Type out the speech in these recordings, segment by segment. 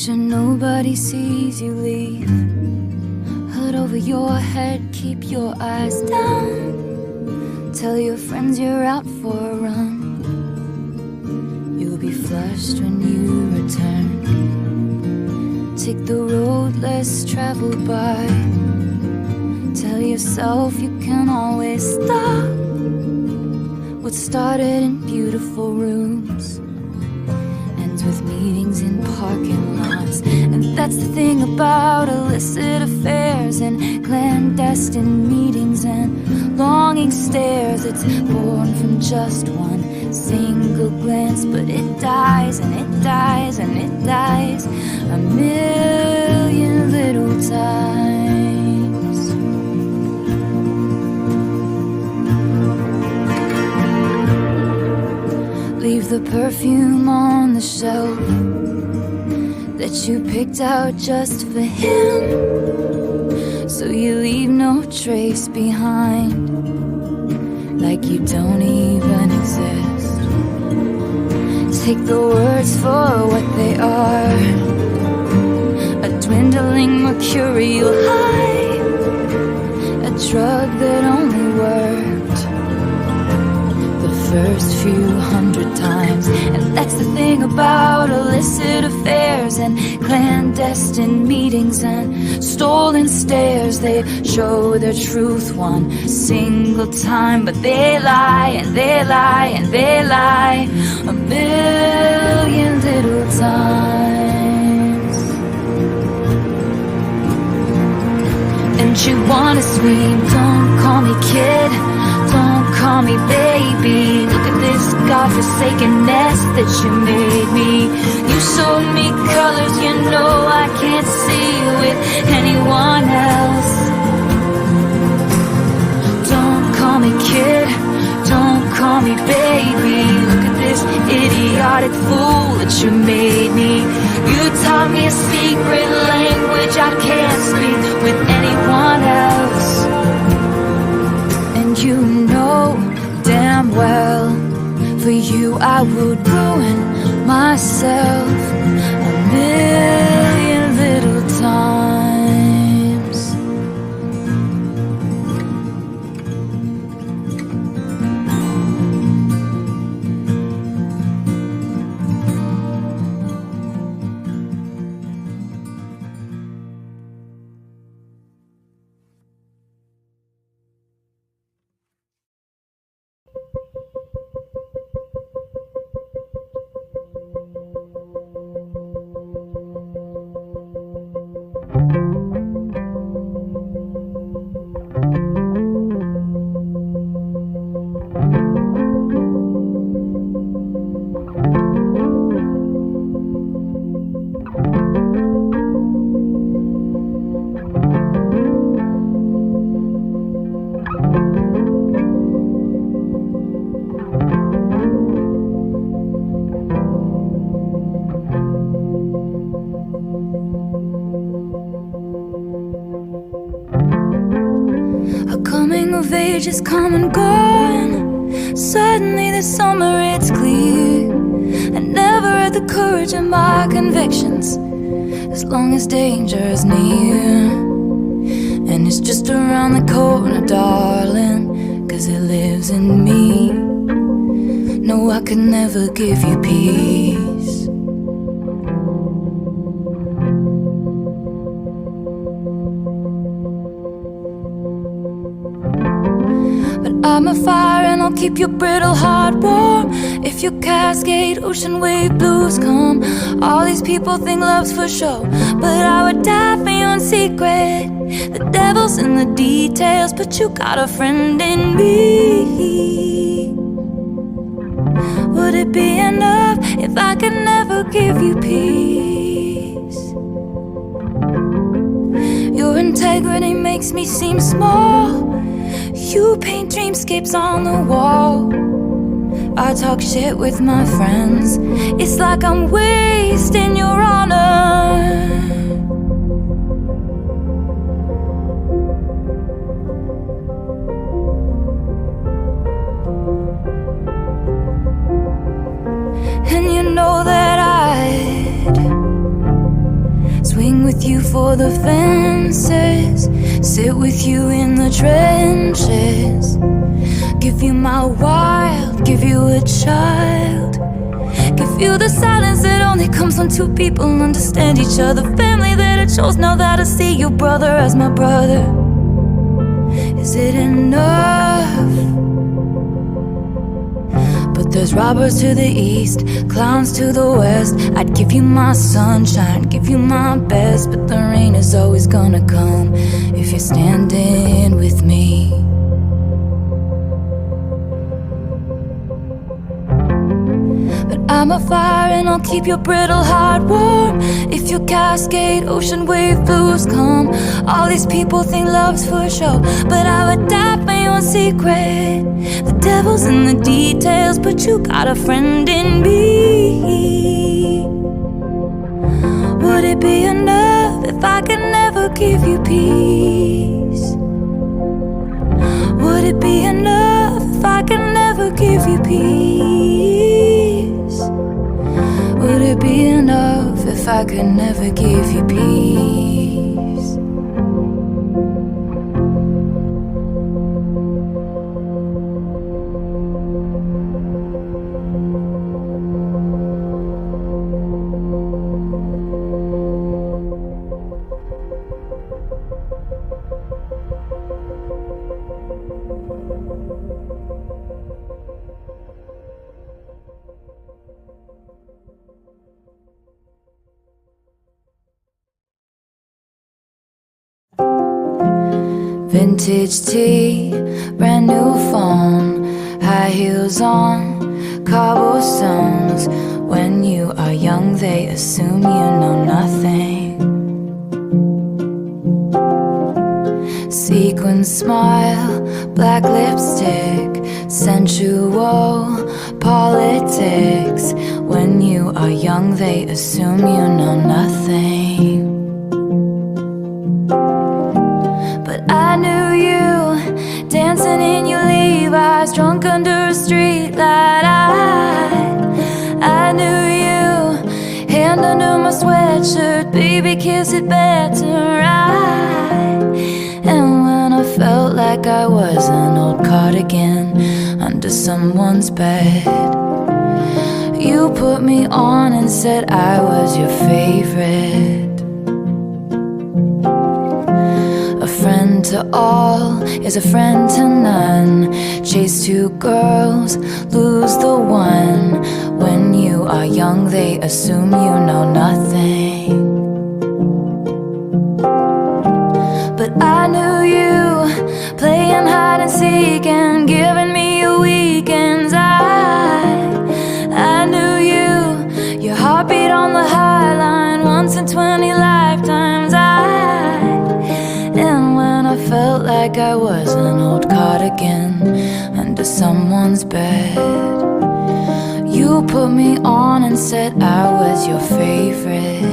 sure nobody sees you leave. Hood over your head, keep your eyes down. Tell your friends you're out for a run. You'll be flushed when you return. Take the road less traveled by. Tell yourself you can always stop. What started in beautiful rooms ends with meetings in parking lots. And that's the thing about illicit affairs and clandestine meetings and longing stares. It's born from just one single glance, but it dies and it dies and it dies a million little times. Leave the perfume on the shelf that you picked out just for him, so you leave no trace behind, like you don't even exist. Take the words for what they are, a dwindling mercurial high, a drug that only worked the first few hundred times. And that's the thing about illicit affairs and clandestine meetings and stolen stares. They show their truth one single time, but they lie and they lie and they lie a million little times. And you wanna scream, don't call me kid, don't call me baby. Look at this godforsaken mess that you made me. You showed me colors you know I can't see with anyone else. Don't call me kid, don't call me baby. Look at this idiotic fool that you made me. You taught me a secret language I can't speak with anyone else. And you know damn well, for you I would ruin myself a million little times. Is come and gone. Suddenly this summer it's clear I never had the courage of my convictions, as long as danger is near. And it's just around the corner, darling, 'cause it lives in me. No, I could never give you peace. I'm a fire and I'll keep your brittle heart warm. If your Cascade ocean wave blues come, all these people think love's for show, but I would die for you in secret. The devil's in the details, but you got a friend in me. Would it be enough if I could never give you peace? Your integrity makes me seem small. You paint dreamscapes on the wall. I talk shit with my friends. It's like I'm wasting your honor. And you know that I'd with you for the fences, sit with you in the trenches, give you my wild, give you a child, give you the silence that only comes when two people understand each other, family that I chose now that I see your brother as my brother. Is it enough? But there's robbers to the east, clowns to the west. I'd give you my sunshine, give you my best, but the rain is always gonna come if you're standing with me. But I'm a fire and I'll keep your brittle heart warm if your cascade ocean wave blues come. All these people think love's for show, but I would die for your secret. The devil's in the details, but you got a friend in me. Would it be enough if I could never give you peace? Would it be enough if I could never give you peace? Would it be enough if I could never give you peace? Vintage tea, brand new phone, high heels on, cobblestones. When you are young, they assume you know nothing. Sequin smile, black lipstick, sensual politics. When you are young, they assume you know nothing. I knew you dancing in your Levi's, drunk under a street light. I knew you, hand under my sweatshirt, baby, kiss it better. And when I felt like I was an old cardigan under someone's bed, you put me on and said I was your favorite. A friend to all is a friend to none. Chase two girls, lose the one. When you are young, they assume you know nothing. But I knew you, playing hide and seek and giving me your weekends. I knew you, your heartbeat on the high line, once in 20 lifetimes. And when I felt like I was an old cardigan under someone's bed, you put me on and said I was your favorite.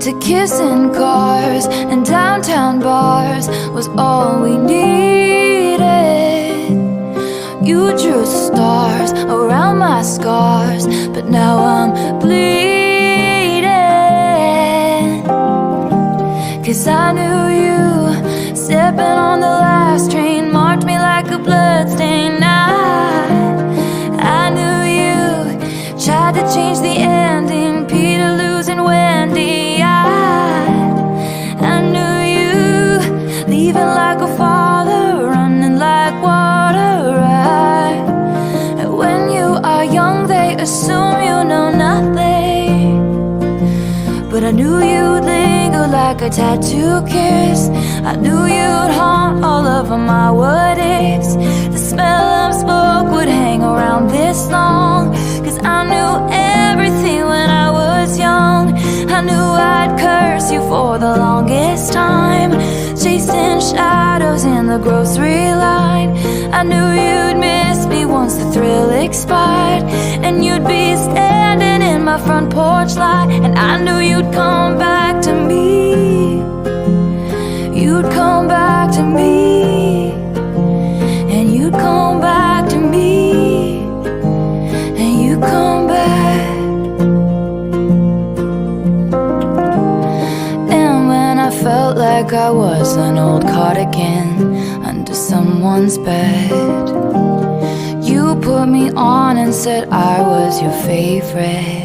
To kiss in cars and downtown bars was all we needed. You drew stars around my scars, but now I'm bleeding. 'Cause I knew you, stepping on the last train, marked me like a bloodstain. I knew you, tried to change the ending, Peter losing Wendy. I knew you, leaving like a father, running like water. When you are young, they assume you know nothing. But I knew you'd linger like a tattoo kiss. I knew you'd haunt all over my what ifs. The smell of smoke would hang around this long. 'Cause I knew everything when I was young. I knew I'd curse you for the longest time, chasing shadows in the grocery line. I knew you'd miss me once the thrill expired, and you'd be standing in my front porch light. And I knew you'd come back to me. to me, and you'd come back to me, and you come back. And when I felt like I was an old cardigan under someone's bed, you put me on and said I was your favorite.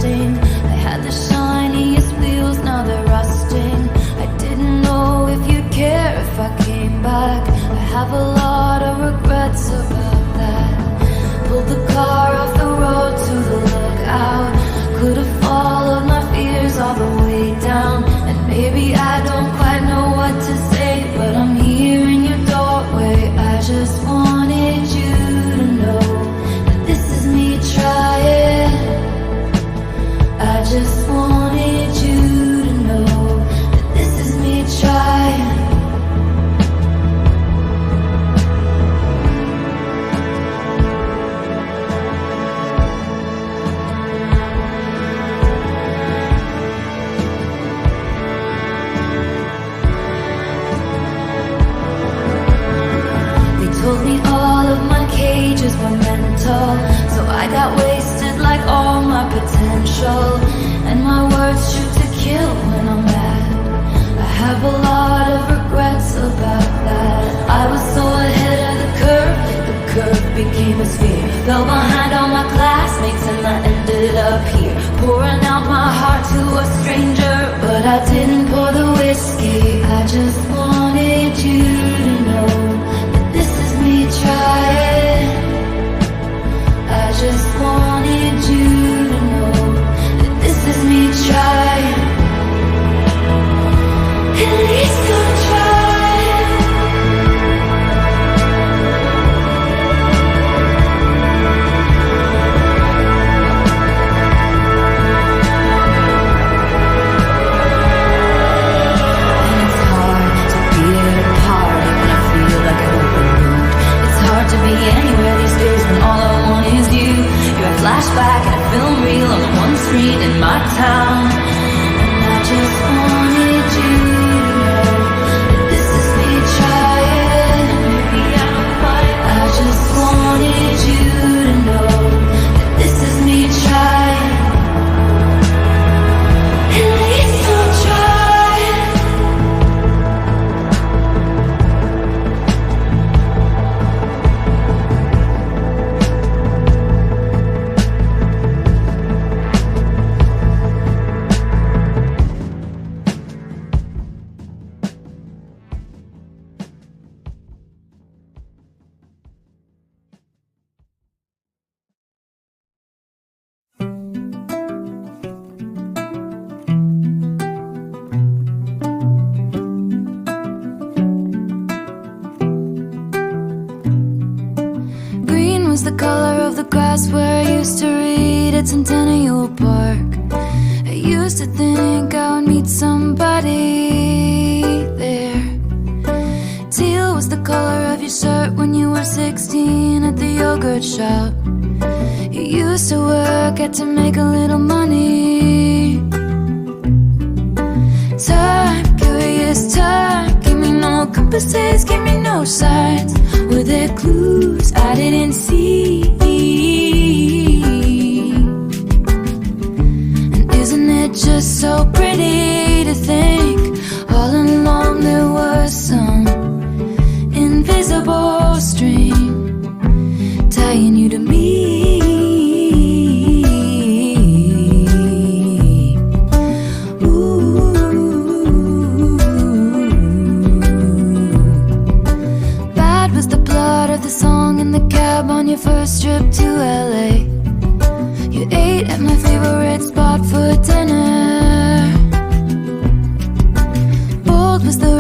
I had the shiniest wheels, now they're rusting. I didn't know if you'd care if I came back. I have a lot of regrets about that. Pulled the car off the road to the lookout. Could have followed my fears all the way down. And maybe I don't quite know what to say, but I'm here in your doorway. I just wanted you to know that this is me trying. I just wanted you to know that this is me trying. They told me all of my cages were mental, so I got wasted like all my potential. And my words shoot to kill when I'm mad. I have a lot of regrets about that. I was so ahead of the curve became a sphere. Fell behind all my classmates and I ended up here, pouring out my heart to a stranger. But I didn't pour the whiskey, I just wanted you to know that this is me trying. I just wanted you to know that this is me trying. At least I'm trying. And it's hard to be at a party when I feel like an open wound. It's hard to be anywhere these days when all I want is you. You're a flashback and a film reel on the one screen in my town. And I just wanted you to know that this is me trying. Maybe I'm quite. I just wanted you to know that this is me trying. At least I'm trying. Green was the color of the grass where I used to read at Centennial Park. I used to think I would meet somebody there. Teal was the color of your shirt when you were 16 at the yogurt shop. You used to work at to make a little money. Time, curious time, give me no compasses, give me no signs. Were there clues I didn't see? And isn't it just so pretty to think all along there was some invisible string tying you to me? Bad was the blood of the song in the cab on your first trip to LA.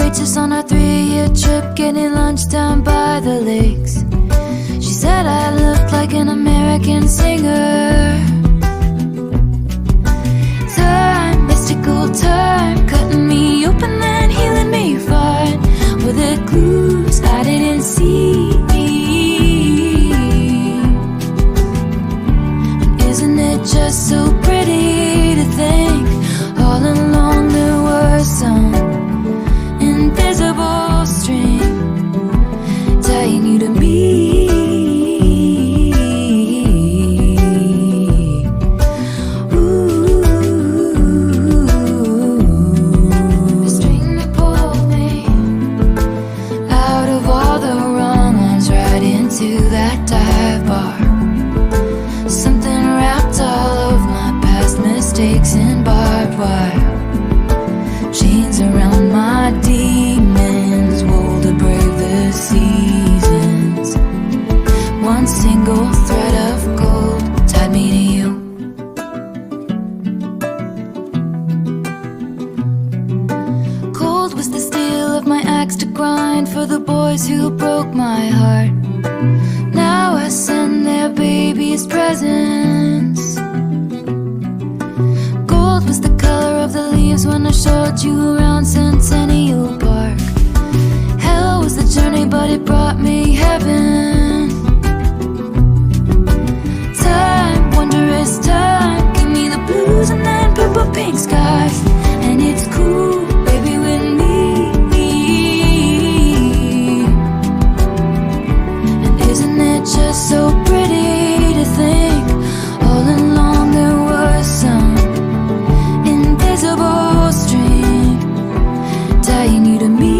waitress on our 3-year trip, getting lunch down by the lakes. She said I looked like an American singer. Time, mystical time, cutting me open and healing me fine. With the clues I didn't see. And isn't it just so pretty to think all along there was some invisible string tying you to me. Mistakes and barbed wire, chains around my demons, wool to brave the seasons. One single thread of gold tied me to you. Cold was the steel of my axe to grind for the boys who broke my heart. Now I send their babies presents. Was the color of the leaves when I showed you around Centennial Park. Hell was the journey, but it brought me heaven. Time, wondrous time, give me the blues and then purple pink skies. And it's cool, baby, with me. And isn't it just so pretty to think all along there was some invisible string tying you to me.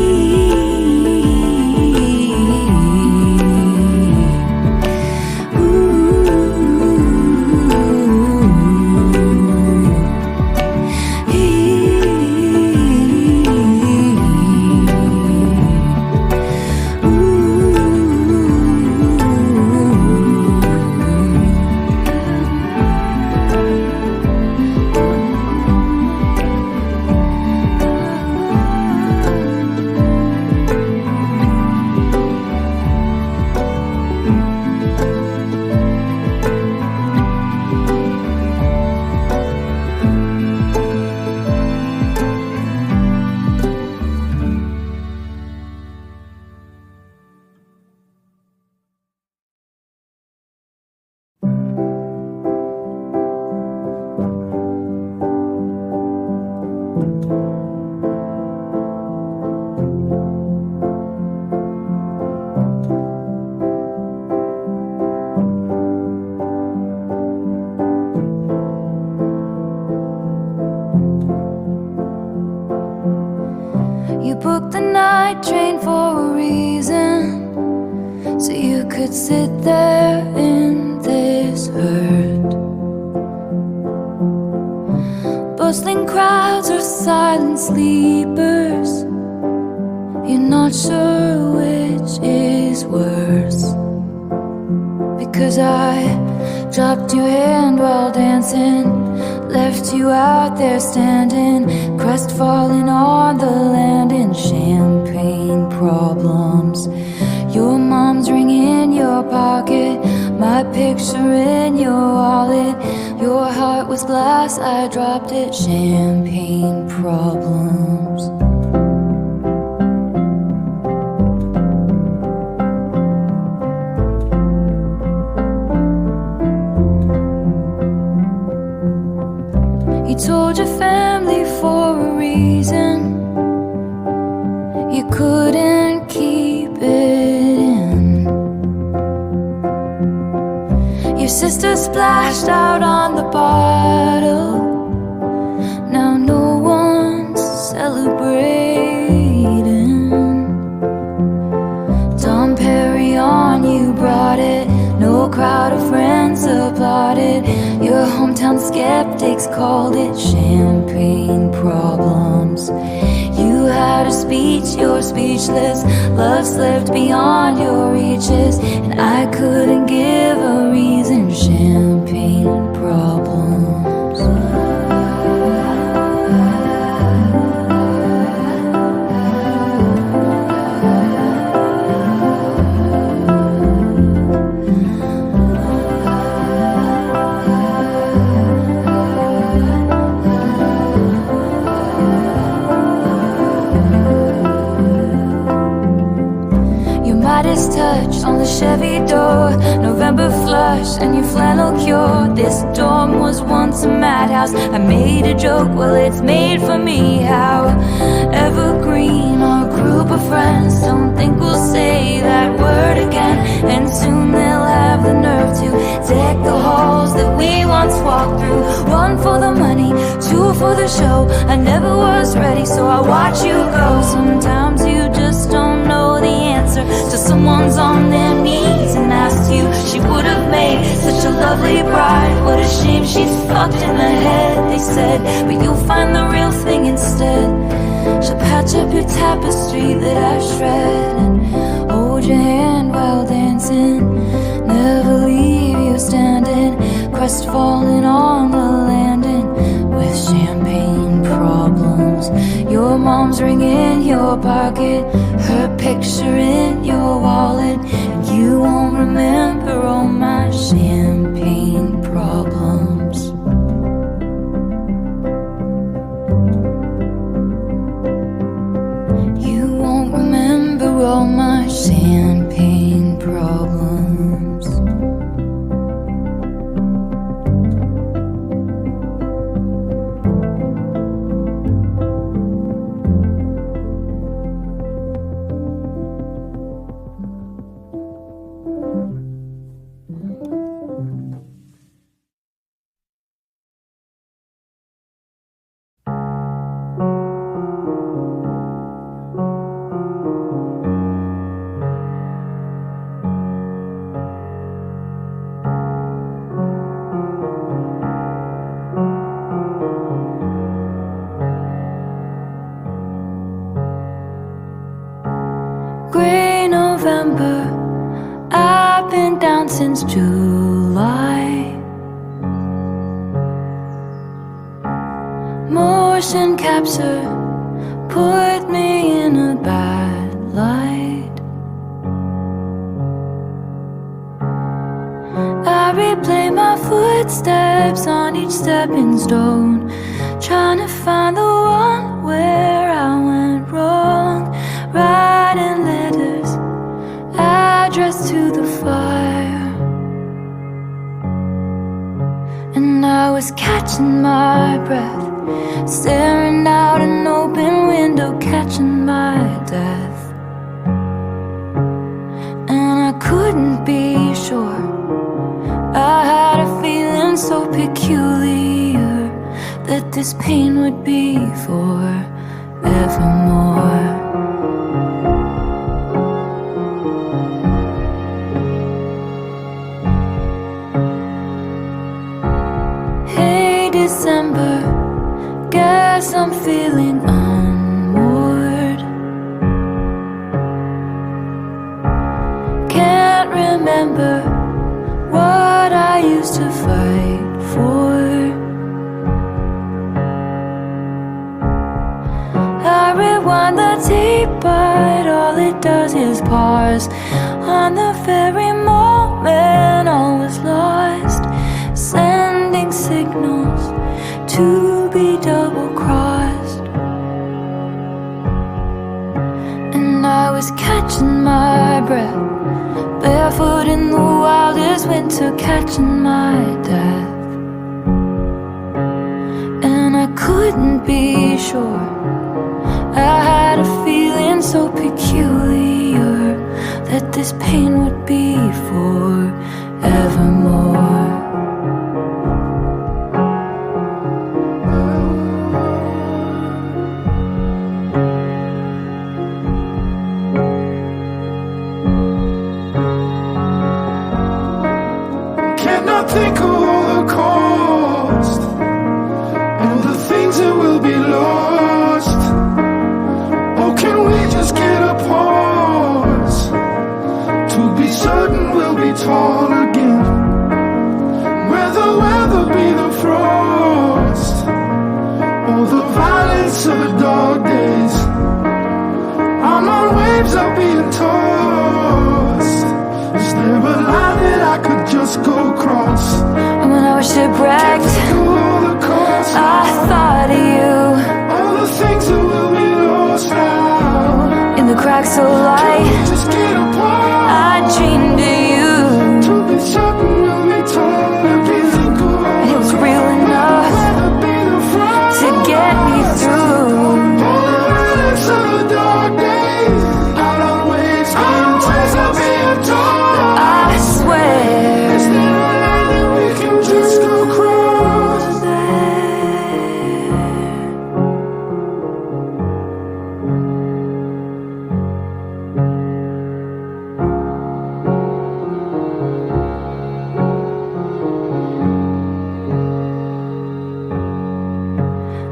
You booked the night train for a reason, so you could sit there in this hurt. Bustling crowds or silent sleepers, you're not sure which is worse. Because I dropped your hand while dancing, left you out there standing, crestfallen on the land in champagne problems. Your mom's ring in your pocket, my picture in your wallet. Your heart was glass, I dropped it, champagne problems. You told your family for a reason, you couldn't keep it in. Your sister splashed out on the bottle, now no one's celebrating. Dom Perignon, you brought it, no crowd of friends applauded. Your hometown skeptics called it champagne problems. You had a speech, you're speechless. Love slipped beyond your reaches, and I couldn't give a reason. Champagne problems. Midas touch on the Chevy door, November flush and your flannel cure. This dorm was once a madhouse. I made a joke, well it's made for me. How evergreen our group of friends. Don't think we'll say that word again. And soon they'll have the nerve to deck the halls that we once walked through. One for the money, two for the show. I never was ready, so I watch you go. Sometimes you just don't know the answer till someone's on their knees and asks you. She would have made such a lovely bride. What a shame she's fucked in the head, they said. But you'll find the real thing instead. She'll patch up your tapestry that I shred and hold your hand while dancing. Never leave you standing, crestfallen on the landing with champagne problems. Your mom's ring in your pocket, her picture in your wallet, and you won't remember all my champagne problems. You won't remember all my champagne problems. Gray November, I've been down since July. Motion capture put me in a bad light. I replay my footsteps on each stepping stone, trying to find the one where I went wrong. Writing letters addressed to the fire, and I was catching my breath, staring out an open window, catching my death. And I couldn't be sure, I had a feeling so peculiar that this pain would be forevermore. December, guess I'm feeling unmoored. Can't remember what I used to fight for. I rewind the tape, but all it does is pause on the very moment all was lost, sending signals to be double-crossed. And I was catching my breath, barefoot in the wildest winter, catching my death. And I couldn't be sure, I had a feeling so peculiar that this pain would be forevermore. Think of all the cost, all the things that will be lost. Or can we just get a pause to be certain we'll be tall again? Where the weather be the frost, or the violence of the dog days. I'm on waves, I'm being tossed. Is there a line that I could just go across? And when I was shipwrecked, I thought of you. All the things that will be lost now, in the cracks so light, just get up apart. I dreamed of you, To be certain you'll be torn. If you think of all and it was the real enough rather be the front. to get me through. All the relics of the dark days. I'll always be adored. I swear Is there a line that we can just go cross?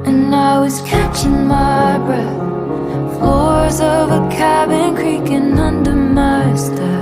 And I was catching my breath, floors of a cabin creaking under my steps.